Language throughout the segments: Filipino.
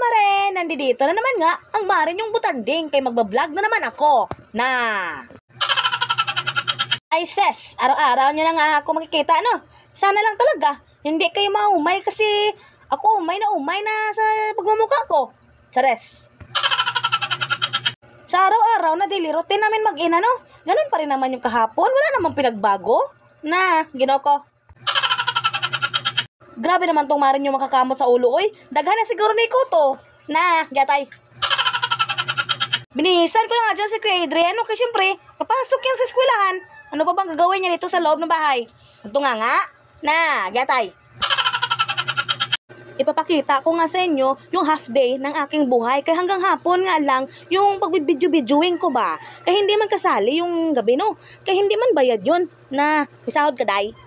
mare! Nandito na naman nga ang mare yung butanding kay magbablog na naman ako na ay ses, araw-araw nyo na nga ako makikita no. Sana lang talaga hindi kayo maumay kasi ako umay na sa pagmumukha ko. Chares. Sa araw-araw na daily routine namin mag-ina no. Ganun pa rin naman yung kahapon, wala namang pinagbago. Na, ginoko. Grabe naman tong marin yung makakamot sa ulo, oy. Daghan na siguro ni Kuto. Na, gatay. Binihisan ko lang nga dyan si Kuya Adriano kasi syempre, papasok yan sa eskwelahan. Ano pa bang gagawin niya dito sa loob ng bahay? Ito nga. Na, gatay. Ipapakita ko nga sa inyo yung half day ng aking buhay. Kaya hanggang hapon nga lang yung pagbibidyo-bidyuing ko ba. Kaya hindi man kasali yung gabi no. Kaya hindi man bayad yun. Na, misahod ka day.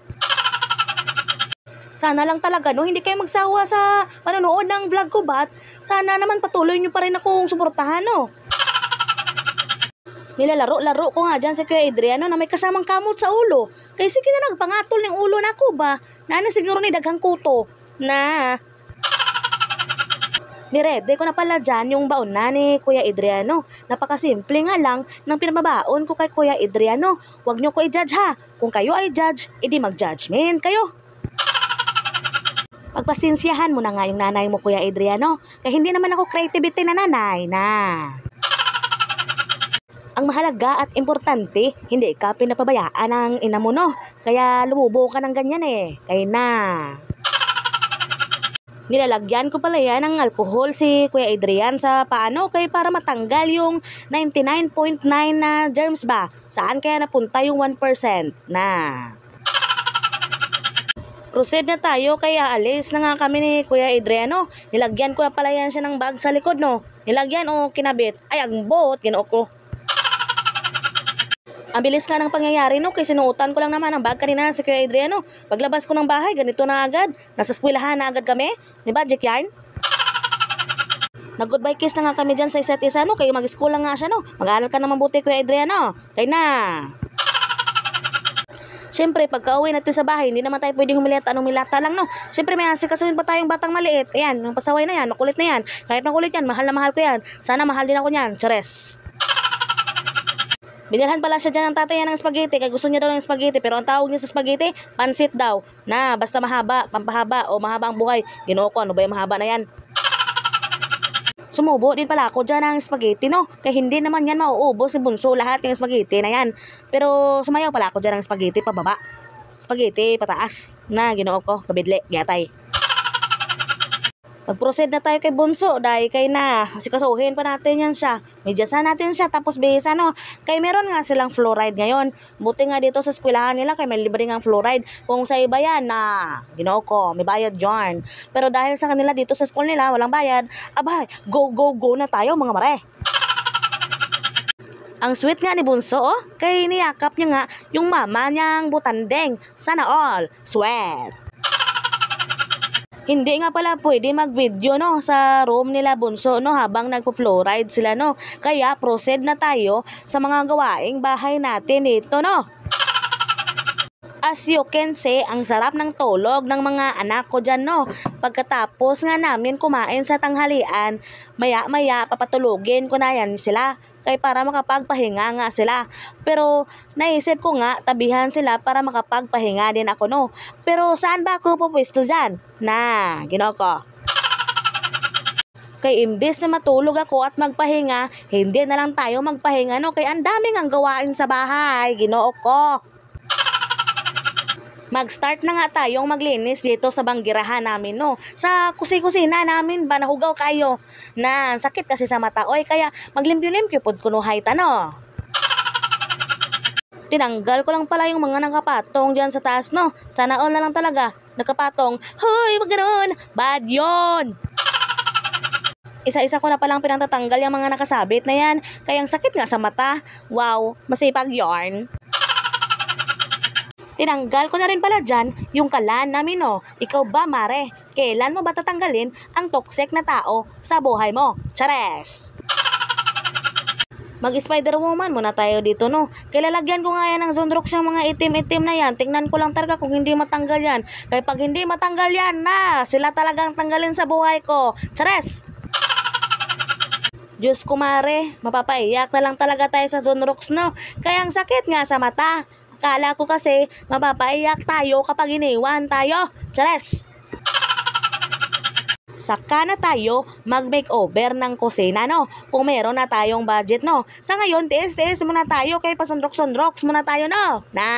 Sana lang talaga no, hindi kayo magsawa sa panonood ng vlog ko ba? Sana naman patuloy nyo pa rin akong suportahan no. Nilalaro-laro ko nga dyan si Kuya Adriano na may kasamang kamot sa ulo. Kaya sige na nagpangatol ng ulo na ako ba? Na siguro ni daghang kuto. Na nirede ko na pala dyan yung baon na ni Kuya Adriano. Napakasimple nga lang ng pinababaon ko kay Kuya Adriano. Huwag nyo ko i-judge ha. Kung kayo ay judge, edi mag-judgment kayo. Pagpasinsyahan mo na nga yung nanay mo, Kuya Adriano. Kaya hindi naman ako creativity na nanay na. Ang mahalaga at importante, hindi ka pinapabayaan ng ina mo no. Kaya lumubo ka ng ganyan eh. Kaya na. Nilalagyan ko pala yan ng alcohol si Kuya Adrian sa paano kaya para matanggal yung 99.9 na germs ba? Saan kaya napunta yung 1% na? Proceed na tayo kaya alis na nga kami ni Kuya Adriano. Nilagyan ko na pala yan siya ng bag sa likod no. Nilagyan o kinabit. Ay ang bot, ginoo ko. Ang bilis ka ng pangyayari no, kasi sinuotan ko lang naman ang bag kanina si Kuya Adriano. Paglabas ko ng bahay, ganito na agad. Nasa eskwelahan na agad kami. Di ba, Jack Yarn? Nag-goodbye kiss na nga kami dyan sa isa't isa no, kaya mag-school lang nga siya no. Mag-aaral ka naman buti Kuya Adriano. Kaya na. Siyempre, pagka-uwi natin sa bahay, hindi naman tayo pwedeng humilata, milata lang, no? Siyempre, may asikasuhin pa tayong batang maliit. Ayan, yung pasaway na yan, makulit na yan. Kahit makulit yan, mahal na mahal ko yan. Sana mahal din ako yan, chares. Binilhan pala siya dyan ng tatay ng spaghetti, kaya gusto niya daw ng spaghetti, pero ang tawag niya sa spaghetti, pansit daw. Na, basta mahaba, pampahaba, o mahaba ang buhay. Ginoo ko, ano ba yung mahaba na yan? Sumubo din pala ako dyan ng spaghetti, no? Kaya hindi naman yan mauubos si Bunso lahat yung spaghetti na yan. Pero sumayaw pala ako dyan ng spaghetti pababa. Spaghetti pataas. Na, ginoo ko, kabidli, gatay. Mag-proceed na tayo kay Bunso, dahil kay na, sikasuhin pa natin yan siya. Medyasan natin siya, tapos bihisa, no? Kaya meron nga silang fluoride ngayon. Buti nga dito sa eskwelahan nila, kaya may libre nga fluoride. Kung sa iba yan, na, ginoo ko, may bayad dyan. Pero dahil sa kanila dito sa school nila, walang bayad, abay, go na tayo mga mare. Ang sweet nga ni Bunso, oh, kay niyakap niya nga yung mama niyang butandeng. Sana all, sweat. Hindi nga pala pwede mag-video no sa room nila Bunso no habang nagpo-fluoride sila no. Kaya proceed na tayo sa mga gawaing bahay natin ito no. As you can see, ang sarap ng tulog ng mga anak ko dyan no. Pagkatapos nga namin kumain sa tanghalian, maya-maya papatulugin ko na yan sila. Kaya para makapagpahinga nga sila. Pero naisip ko nga tabihan sila para makapagpahinga din ako no. Pero saan ba ako pupwesto dyan? Na, ginoo ko. Kaya imbes na matulog ako at magpahinga, hindi na lang tayo magpahinga no. Kaya ang daming ang gawain sa bahay, ginoo ko. Mag-start na nga tayong maglinis dito sa banggirahan namin, no? Sa kusina namin ba, nahugaw kayo? Na, sakit kasi sa mata, oy, kaya maglimpyo-limpyo pod kuno hayta, no? Tinanggal ko lang pala yung mga nakapatong dyan sa taas, no? Sana all na lang talaga. Nakapatong, hoy, wag ganoon, bad yun! Isa-isa ko na palang pinantatanggal yung mga nakasabit na yan. Kaya ang sakit nga sa mata. Wow, masipag yarn. Tinanggal ko na rin pala dyan yung kalan namin no. Ikaw ba mare? Kailan mo ba tatanggalin ang toxic na tao sa buhay mo? Chares! Mag-Spider-Woman muna tayo dito no. Kailalagyan ko nga yan ng Zonrox yung mga itim-itim na yan. Tingnan ko lang talaga kung hindi matanggal yan. Kaya pag hindi matanggal yan na, sila talagang tanggalin sa buhay ko. Chares! Diyos ko mare, mapapaiyak na lang talaga tayo sa Zonrox no. Kaya ang sakit nga sa mata. Akala ko kasi mapapaiyak tayo kapag iniwan tayo. Chares! Saka na tayo mag-makeover ng kusina no. Kung meron na tayong budget no. Sa ngayon, tiis-tiis muna tayo kay pasundrox-sundrox muna tayo no. Na!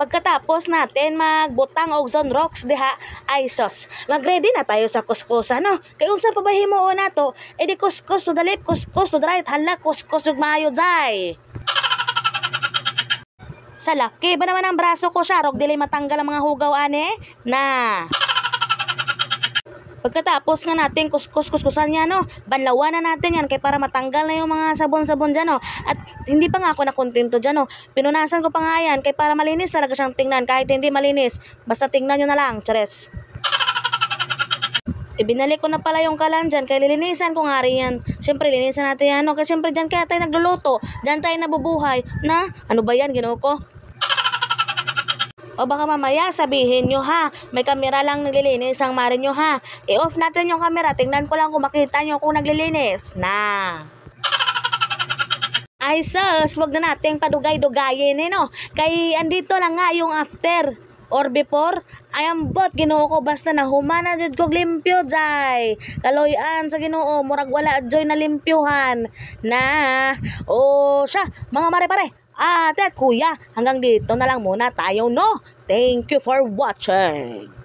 Pagkatapos natin magbutang og Zonrox diha ay sos. Mag-ready na tayo sa kuskusa no. Kay unsa pa ba himuon nato? Edi kuskus to the left, kuskus to the right, hala kuskus ug maayo jay. Sa laki ba naman ang braso ko syarog dili matanggal ang mga hugaw ane? Na. Pagkatapos nga natin kuskusan niya no, banlawan na natin yan kay para matanggal na yung mga sabon-sabon dyan no. At hindi pa nga ako nakontento dyan no. Pinunasan ko pa nga yan kay para malinis talaga siyang tingnan kahit hindi malinis. Basta tingnan nyo na lang, chares. Ibinalik ko na pala yung kalan dyan kay lilinisan ko nga rin yan. Siyempre linisan natin yan no. Kasi siyempre dyan kaya tayo nagluluto. Dyan tayo nabubuhay. Na, ano ba yan ginoo ko? O baka mamaya sabihin nyo ha, may kamera lang naglilinis ang mare nyo ha. I-off natin yung kamera, tingnan ko lang kung makita nyo kung naglilinis. Na. Ay sus, wag na nating padugay-dugayin no. Kay andito lang nga yung after or before. Ay ambot ginoo ko basta nahumana jud kog limpyo jay. Kaloy-an sa Ginoo, murag wala joy na limpyuhan. Na. O siya, mga mare-pare. Ate at kuya, hanggang dito na lang muna tayo no. Thank you for watching.